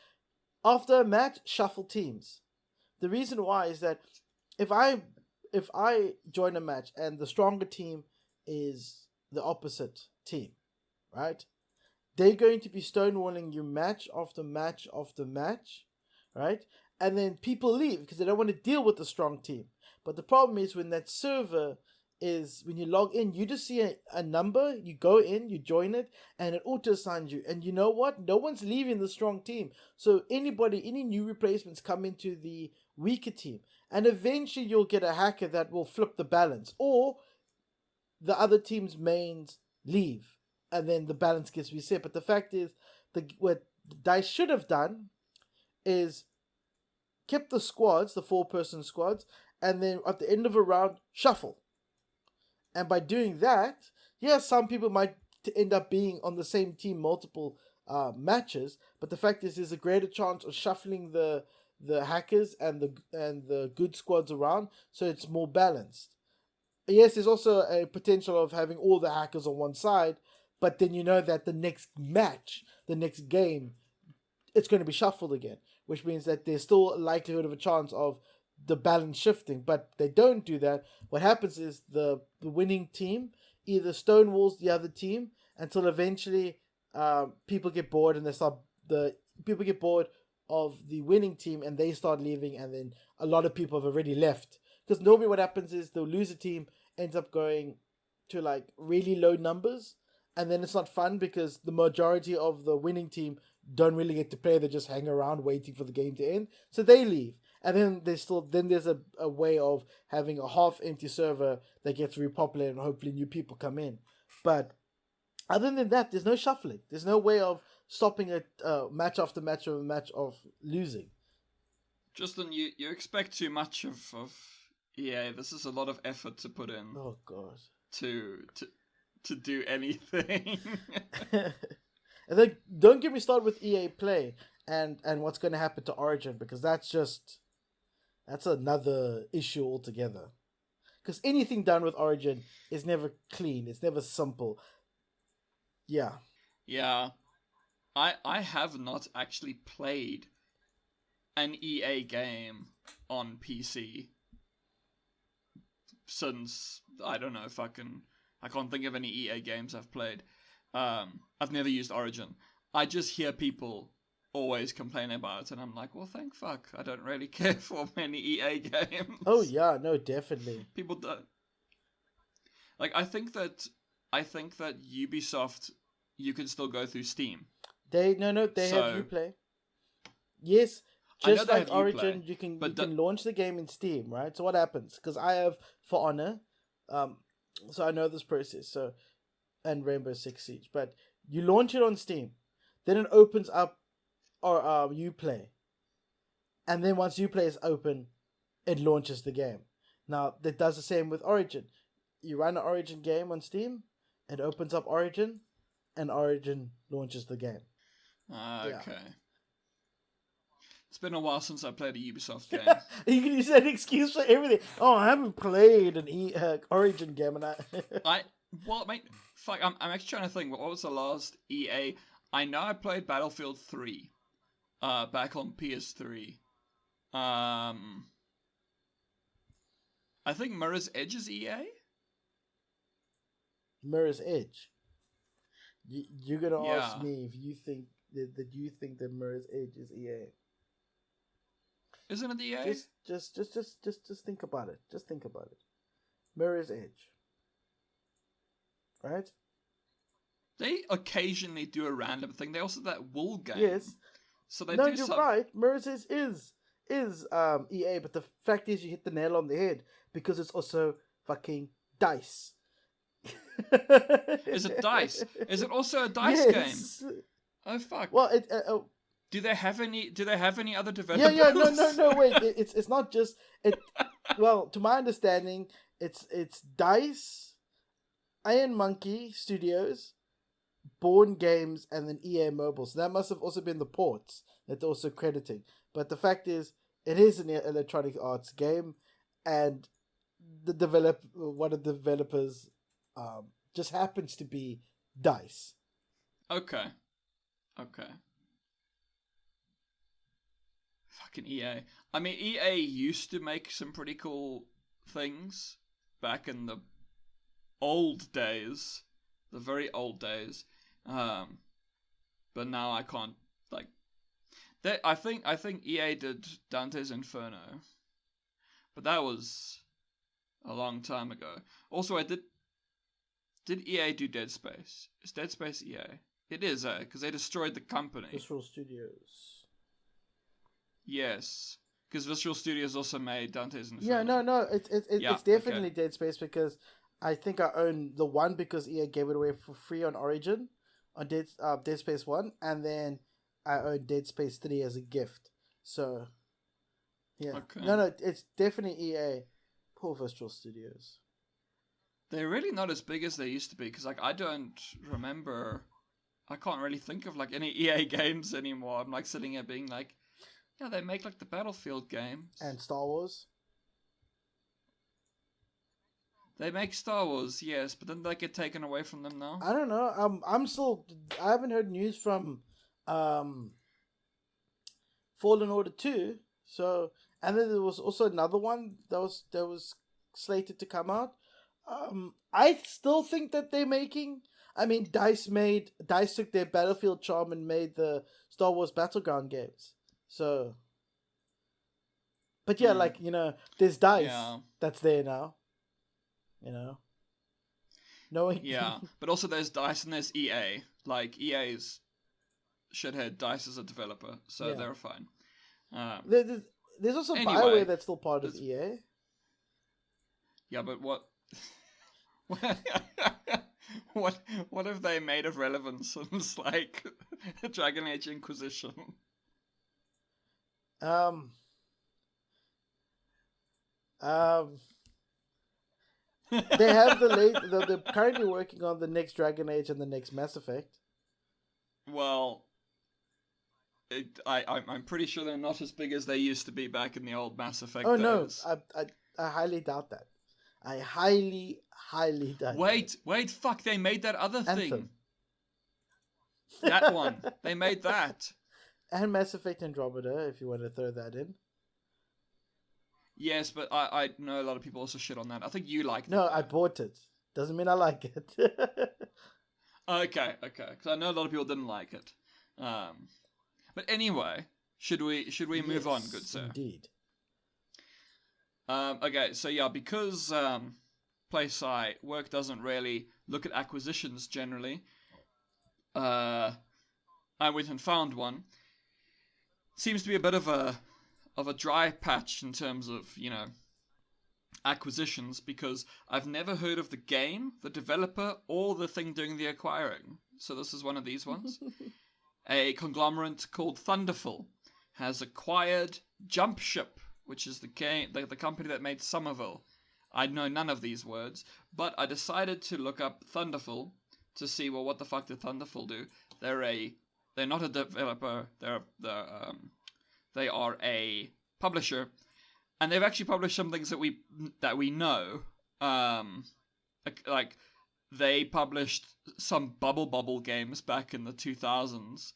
After a match, shuffle teams. The reason why is that if I join a match and the stronger team is the opposite team, right? They're going to be stonewalling you match after match after match, right? And then people leave because they don't want to deal with the strong team. But the problem is when that server is, when you log in, you just see a number, you go in, you join it, and it auto-assigns you. And you know what? No one's leaving the strong team. So any new replacements come into the weaker team. And eventually you'll get a hacker that will flip the balance. Or the other team's mains leave. And then the balance gets reset. But the fact is, what DICE should have done is kept the squads, the 4-person squads, and then at the end of a round, shuffle. And by doing that, some people might end up being on the same team multiple matches, but the fact is, there's a greater chance of shuffling the hackers and the good squads around, so it's more balanced. Yes, there's also a potential of having all the hackers on one side, but then you know that the next match, the next game, it's going to be shuffled again, which means that there's still a likelihood of a chance of the balance shifting. But they don't do that. What happens is the winning team either stonewalls the other team until eventually people get bored, and people get bored of the winning team and they start leaving, and then a lot of people have already left. Because normally what happens is the loser team ends up going to like really low numbers, and then it's not fun because the majority of the winning team don't really get to play. They just hang around waiting for the game to end, so they leave. And then there's a way of having a half empty server that gets repopulated and hopefully new people come in. But other than that, there's no shuffling. There's no way of stopping a match after match of a match of losing. Justin, you expect too much of EA. This is a lot of effort to put in. Oh god. To do anything. And then don't get me started with EA Play and what's going to happen to Origin, because that's another issue altogether. Because anything done with Origin is never clean. It's never simple. Yeah. Yeah. I have not actually played an EA game on PC since, I don't know if I can't think of any EA games I've played. I've never used Origin. I just hear people always complain about it, and I'm like, well, thank fuck, I don't really care for many EA games. Oh yeah, no, definitely. People don't. Like, I think that Ubisoft, you can still go through Steam. They have Uplay. Yes, just like Origin, Uplay, you can launch the game in Steam, right? So what happens? Because I have For Honor, so I know this process. So, and Rainbow Six Siege, but you launch it on Steam, then it opens up, or Uplay, and then once Uplay is open, it launches the game. Now that does the same with Origin. You run an Origin game on Steam, it opens up Origin, and Origin launches the game. Okay. Yeah. It's been a while since I played a Ubisoft game. You can use that excuse for everything. Oh, I haven't played an Origin game, and fuck. I'm actually trying to think. What was the last EA? I know I played Battlefield 3, back on PS3. I think Mirror's Edge is EA. Mirror's Edge. You're gonna ask me if you think that Mirror's Edge is EA. Isn't it EA? Just think about it. Just think about it. Mirror's Edge. Right? They occasionally do a random thing. They also do that wool game. Yes. So they no, you're right. Mirror's Edge is EA, but the fact is you hit the nail on the head because it's also fucking DICE. Is it DICE? Is it also a DICE game? Oh fuck. Well, do they have any other developers? Yeah. No. Wait. It's not just it. Well, to my understanding, it's DICE, Iron Monkey Studios, Bourne Games, and then EA Mobile. So that must have also been the ports that they're also crediting. But the fact is, it is an Electronic Arts game, and one of the developers just happens to be DICE. Okay. Fucking EA. I mean, EA used to make some pretty cool things back in the old days, the very old days. But now I can't like. I think EA did Dante's Inferno, but that was a long time ago. Also, did EA do Dead Space? Is Dead Space EA? It is, because they destroyed the company. Visual Studios. Yes, because Visual Studios also made Dante's Inferno. Yeah, no, it's definitely Dead Space, because I think I own the one because EA gave it away for free on Origin, on Dead Space 1, and then I own Dead Space 3 as a gift. So, yeah. Okay. No, it's definitely EA. Poor Visual Studios. They're really not as big as they used to be, because like I can't really think of like any EA games anymore. I'm like sitting here being like, yeah, they make like the Battlefield games. And Star Wars. They make Star Wars, yes, but then they get taken away from them now. I don't know. I haven't heard news from Fallen Order 2. So, and then there was also another one that was slated to come out. I still think that they're making. I mean, DICE took their Battlefield charm and made the Star Wars Battleground games. So, but yeah, like, there's DICE that's there now. Knowing. Yeah, but also there's DICE and there's EA. Like, EA's shithead, DICE is a developer, so they're fine. There's also BioWare that's still part of EA. Yeah, but what? What have they made of relevance since like Dragon Age Inquisition? They have they're currently working on the next Dragon Age and the next Mass Effect. Well, I'm pretty sure they're not as big as they used to be back in the old Mass Effect days. No, I highly doubt that. I highly doubt that. Wait, fuck, they made that other thing. That one. They made that. And Mass Effect Andromeda, if you want to throw that in. Yes, but I know a lot of people also shit on that. I think you liked it. No, I bought it. Doesn't mean I like it. Okay. Because I know a lot of people didn't like it. But anyway, should we move on, good sir? Indeed. Okay, so yeah, because PlaySci work doesn't really look at acquisitions generally. I went and found one. Seems to be a bit of a dry patch in terms of, acquisitions, because I've never heard of the game, the developer, or the thing doing the acquiring. So this is one of these ones. A conglomerate called Thunderful has acquired Jump Ship, which is the company that made Somerville. I know none of these words, but I decided to look up Thunderful to see, well, what the fuck did Thunderful do? They're not a developer. They are a publisher, and they've actually published some things that we know. Like they published some Bubble games back in the 2000s.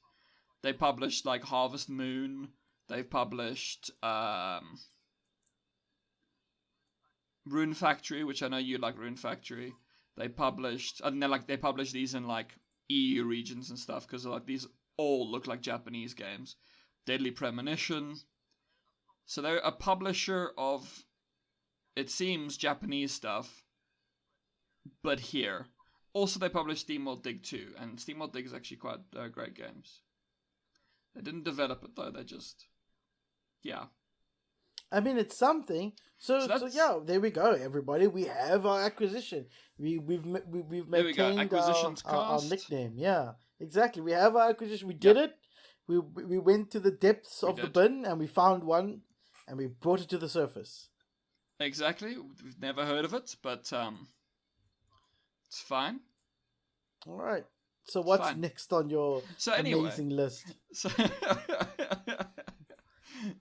They published like Harvest Moon. They published Rune Factory, which I know you like Rune Factory. They published, and they publish these in like EU regions and stuff, because like these all look like Japanese games. Deadly Premonition. So they're a publisher of, it seems, Japanese stuff, but here. Also, they published SteamWorld Dig 2, and SteamWorld Dig is actually quite great games. They didn't develop it though. They just, yeah. I mean, it's something. So yeah, there we go, everybody. We have our acquisition. We've maintained our nickname. Yeah, exactly. We have our acquisition. We did it. We went to the depths of the bin and we found one, and we brought it to the surface. Exactly. We've never heard of it, but it's fine. All right. So what's next on your amazing list?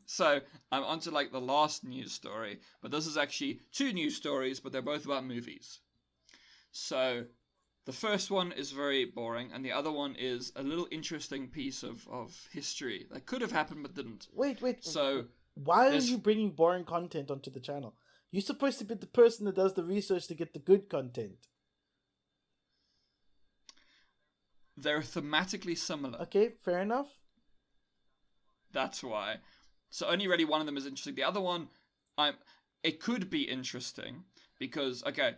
So I'm on to like the last news story, but this is actually 2 news stories, but they're both about movies. So the first one is very boring, and the other one is a little interesting piece of history that could have happened but didn't. Wait. So why are you bringing boring content onto the channel? You're supposed to be the person that does the research to get the good content. They're thematically similar. Okay, fair enough. That's why. So only really one of them is interesting. The other one, it could be interesting because, okay,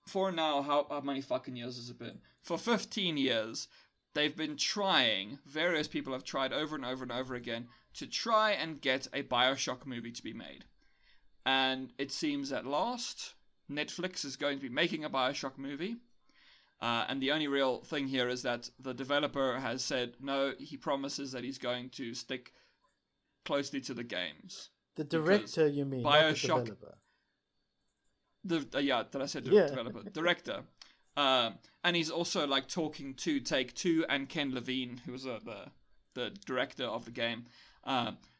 for now, how many fucking years has it been? For 15 years, they've been trying, various people have tried over and over and over again to try and get a BioShock movie to be made. And it seems at last, Netflix is going to be making a BioShock movie. And the only real thing here is that the developer has said, no, he promises that he's going to stick closely to the games. The director, you mean, BioShock, not the developer. Yeah, did I say developer? Director. And he's also like talking to Take-Two and Ken Levine, who was the director of the game.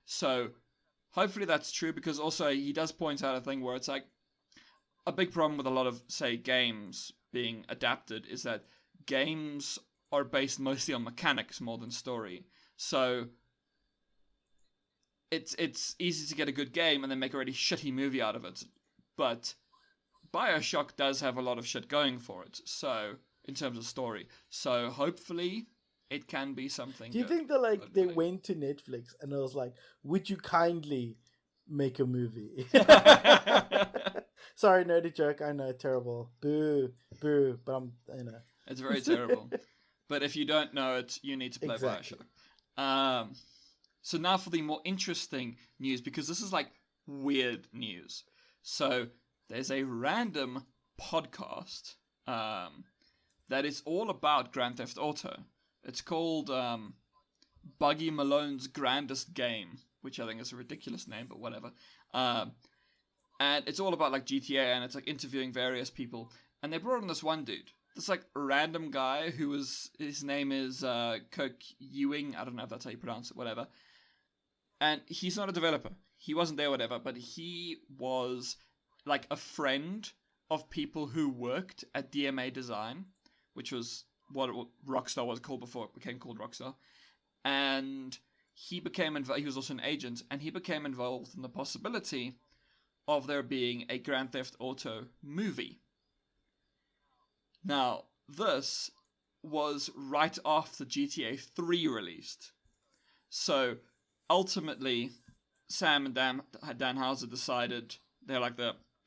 So hopefully that's true, because also he does point out a thing where it's like a big problem with a lot of, say, games being adapted is that games are based mostly on mechanics more than story. So it's easy to get a good game and then make a really shitty movie out of it. But BioShock does have a lot of shit going for it, so in terms of story. So hopefully it can be something. Do you think that they went to Netflix and it was like, would you kindly make a movie? Sorry, nerdy joke. I know, terrible. Boo, but it's very terrible. But if you don't know it, you need to play BioShock. So now for the more interesting news, because this is like weird news. So there's a random podcast that is all about Grand Theft Auto. It's called Buggy Malone's Grandest Game, which I think is a ridiculous name, but whatever. And it's all about like GTA, and it's like interviewing various people. And they brought on this one dude, this like random guy his name is Kirk Ewing. I don't know if that's how you pronounce it, whatever. And he's not a developer. He wasn't there, whatever, but he was like a friend of people who worked at DMA Design, which was what Rockstar was called before it became called Rockstar, and he became involved. He was also an agent, and he became involved in the possibility of there being a Grand Theft Auto movie. Now, this was right after GTA 3 released. So, ultimately, Sam and Dan Houser decided, they're like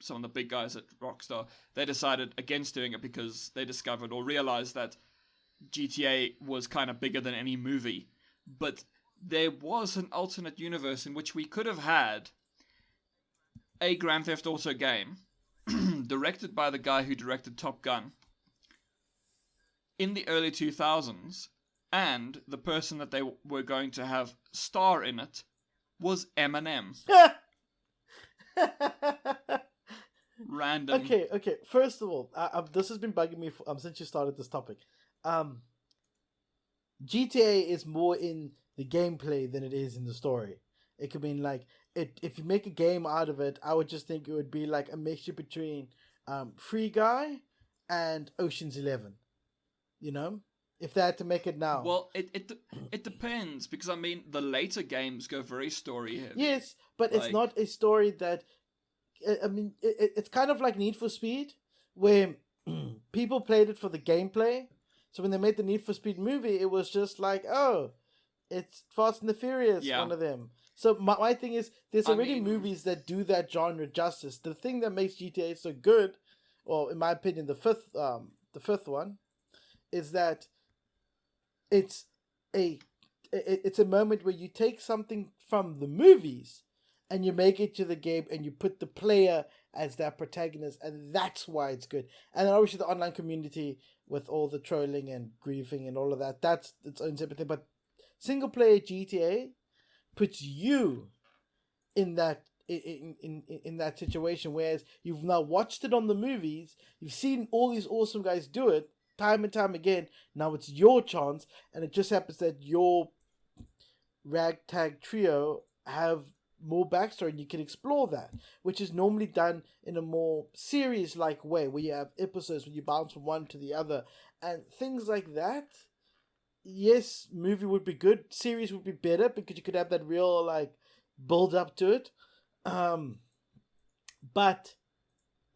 some of the big guys at Rockstar, they decided against doing it because they discovered or realized that GTA was kind of bigger than any movie. But there was an alternate universe in which we could have had a Grand Theft Auto game directed by the guy who directed Top Gun in the early 2000s, and the person that they were going to have star in it was Eminem. Random. Okay. First of all, this has been bugging me since you started this topic. GTA is more in the gameplay than it is in the story. It could mean like if you make a game out of it, I would just think it would be like a mixture between Free Guy and Ocean's 11. You know, if they had to make it now. Well, it depends, because I mean the later games go very story heavy. Yes, but it's not a story that. I mean, it's kind of like Need for Speed, where people played it for the gameplay. So when they made the Need for Speed movie, it was just like, oh, it's Fast and the Furious, one of them. So my thing is, there's already movies that do that genre justice. The thing that makes GTA so good, or in my opinion, the fifth one, is that it's a moment where you take something from the movies and you make it to the game and you put the player as that protagonist, and that's why it's good. And then obviously the online community with all the trolling and griefing and all of that, that's its own separate thing. But single player GTA puts you in that in that situation, whereas you've now watched it on the movies, you've seen all these awesome guys do it time and time again. Now it's your chance, and it just happens that your ragtag trio have more backstory and you can explore that, which is normally done in a more series-like way, where you have episodes where you bounce from one to the other and things like that. Yes, movie would be good, series would be better, because you could have that real like build up to it. But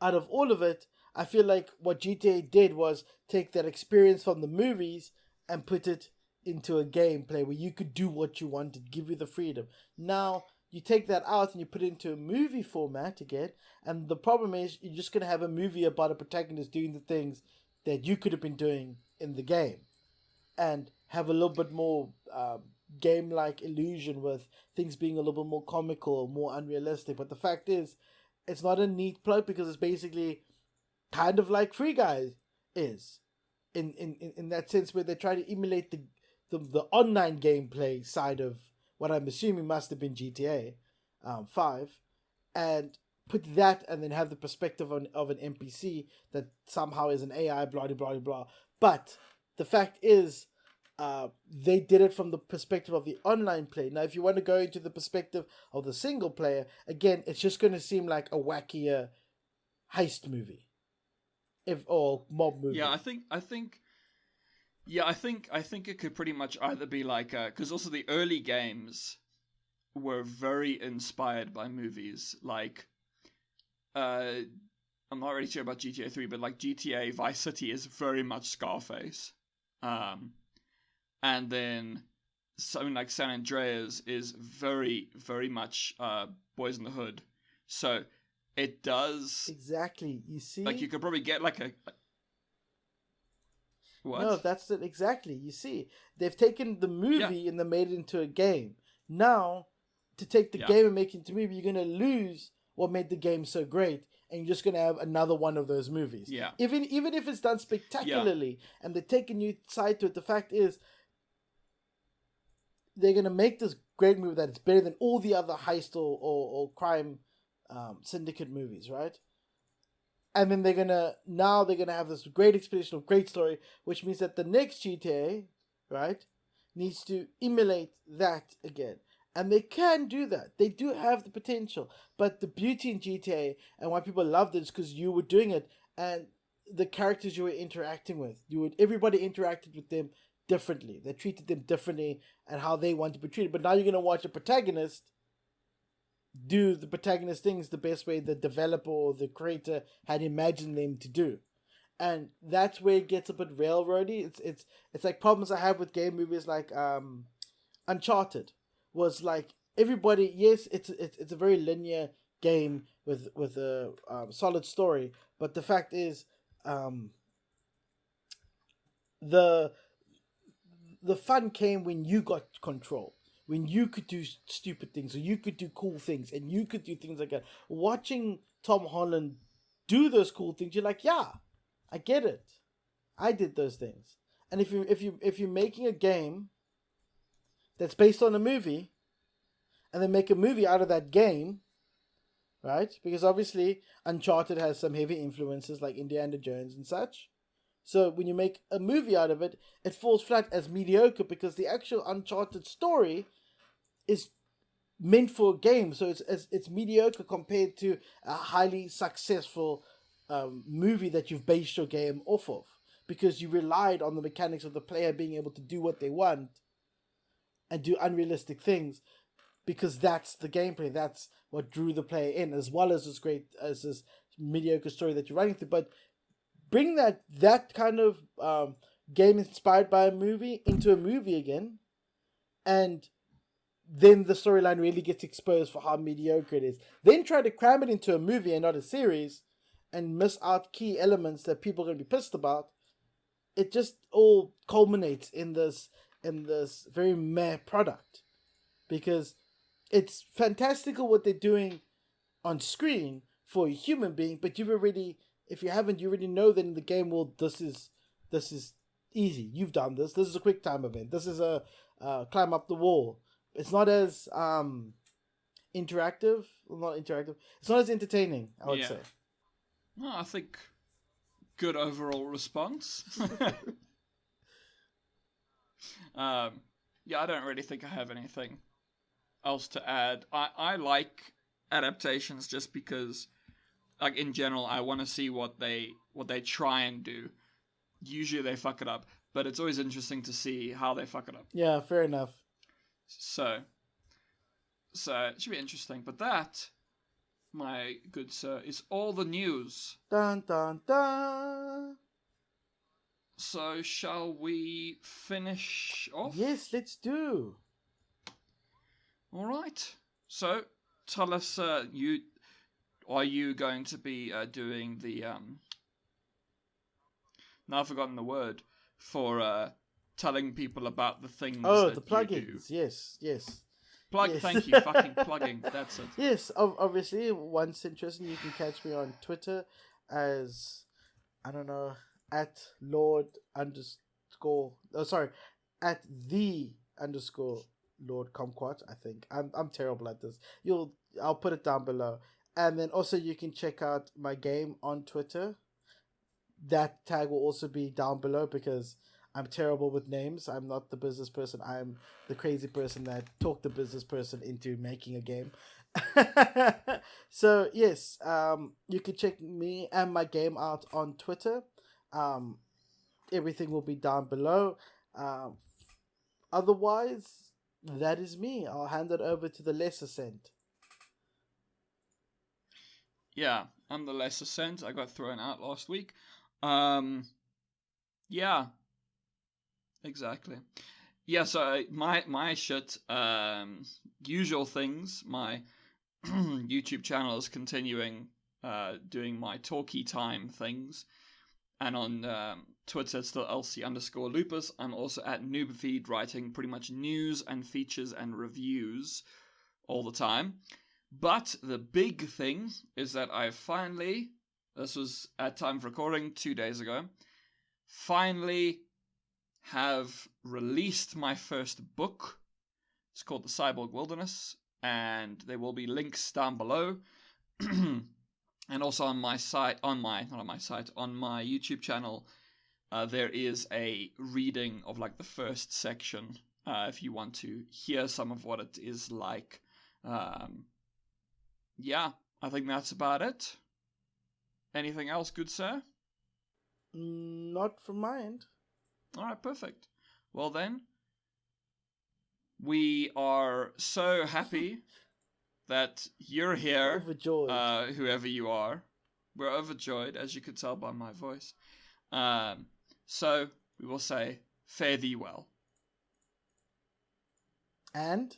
out of all of it, I feel like what GTA did was take that experience from the movies and put it into a gameplay where you could do what you wanted, give you the freedom. Now you take that out and you put it into a movie format again, and the problem is you're just going to have a movie about a protagonist doing the things that you could have been doing in the game, and have a little bit more game-like illusion with things being a little bit more comical or more unrealistic. But the fact is, it's not a neat plot, because it's basically kind of like Free Guy is, in that sense, where they try to emulate the online gameplay side of what I'm assuming must have been GTA 5, and put that, and then have the perspective of an NPC that somehow is an AI, blah, blah, blah, blah. But the fact is, they did it from the perspective of the online play. Now, if you want to go into the perspective of the single player, again, it's just going to seem like a wackier heist movie, or mob movie. Yeah, I think it could pretty much either be like, because also the early games were very inspired by movies. Like, I'm not really sure about GTA 3, but like GTA Vice City is very much Scarface. And then something like San Andreas is very, very much Boys in the Hood. So it does... Exactly, you see? Like, you could probably get like a... What? No, that's it, exactly. You see, they've taken the movie and they made it into a game. Now, to take the game and make it into a movie, you're going to lose what made the game so great, and you're just going to have another one of those movies. Yeah. Even if it's done spectacularly, and they take a new side to it, the fact is, they're going to make this great movie that it's better than all the other heist or crime syndicate movies, right? And then they're gonna have this great expedition of great story, which means that the next GTA, right, needs to emulate that again. And they can do that. They do have the potential. But the beauty in GTA and why people loved it is because you were doing it. And the characters you were interacting with. Everybody interacted with them differently. They treated them differently and how they want to be treated. But now you're going to watch a protagonist do the protagonist things the best way the developer or the creator had imagined them to do. And that's where it gets a bit railroady. It's like problems I have with game movies like Uncharted was like everybody. Yes, it's a very linear game with a solid story, but the fact is, the fun came when you got control, when you could do stupid things, or you could do cool things, and you could do things like that. Watching Tom Holland do those cool things, you're like, yeah, I get it. I did those things. And if you're making a game that's based on a movie, and then make a movie out of that game, right? Because obviously Uncharted has some heavy influences like Indiana Jones and such. So when you make a movie out of it, it falls flat as mediocre because the actual Uncharted story is meant for a game. So it's mediocre compared to a highly successful movie that you've based your game off of, because you relied on the mechanics of the player being able to do what they want and do unrealistic things, because that's the gameplay. That's what drew the player in, as well as this mediocre story that you're running through. But bring that kind of game inspired by a movie into a movie again, and then the storyline really gets exposed for how mediocre it is. Then try to cram it into a movie and not a series, and miss out key elements that people are going to be pissed about. It just all culminates in this very meh product, because it's fantastical what they're doing on screen for a human being, but if you haven't, you already know that in the game world, this is easy. You've done this. This is a quick time event. This is a climb up the wall. It's not as interactive. Well, not interactive. It's not as entertaining, I would say. No, I think good overall response. I don't really think I have anything else to add. I like adaptations just because, like, in general, I want to see what they try and do. Usually they fuck it up, but it's always interesting to see how they fuck it up. Yeah, fair enough. So it should be interesting. But that, my good sir, is all the news. Dun dun dun. So shall we finish off? Yes, let's do. All right. So tell us, are you going to be doing the now I've forgotten the word for telling people about the things? Oh, that the plugins. You do? Yes. Yes. Thank you, fucking plugging. That's it. Yes, obviously, once interested, you can catch me on Twitter as, I don't know, at Lord Kumquat, I think. I'm terrible at this. I'll put it down below. And then also you can check out my game on Twitter. That tag will also be down below because I'm terrible with names. I'm not the business person. I'm the crazy person that talked the business person into making a game. So yes, you can check me and my game out on Twitter. Everything will be down below. Otherwise, that is me. I'll hand it over to the Lesser Scent. Yeah, I'm the Lesser Scent. I got thrown out last week. Yeah, exactly. Yeah, so my shit, usual things. My YouTube channel is continuing doing my talkie time things, and on Twitter it's still LC_Lupus. I'm also at NoobFeed, writing pretty much news and features and reviews all the time. But the big thing is that I finally, this was at time of recording 2 days ago, finally have released my first book. It's called The Cyborg Wilderness, and there will be links down below. And also on my site, on my YouTube channel, there is a reading of like the first section, if you want to hear some of what it is like. Yeah, I think that's about it. Anything else, good sir? Not from my end. All right, perfect. Well then, we are so happy that you're here. Overjoyed. Whoever you are. We're overjoyed, as you could tell by my voice. So we will say, fare thee well. And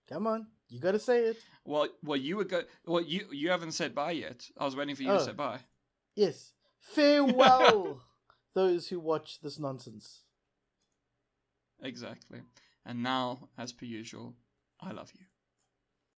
come on, you gotta say it. Well, you were you haven't said bye yet. I was waiting for you to say bye. Yes. Farewell, those who watch this nonsense. Exactly. And now, as per usual, I love you.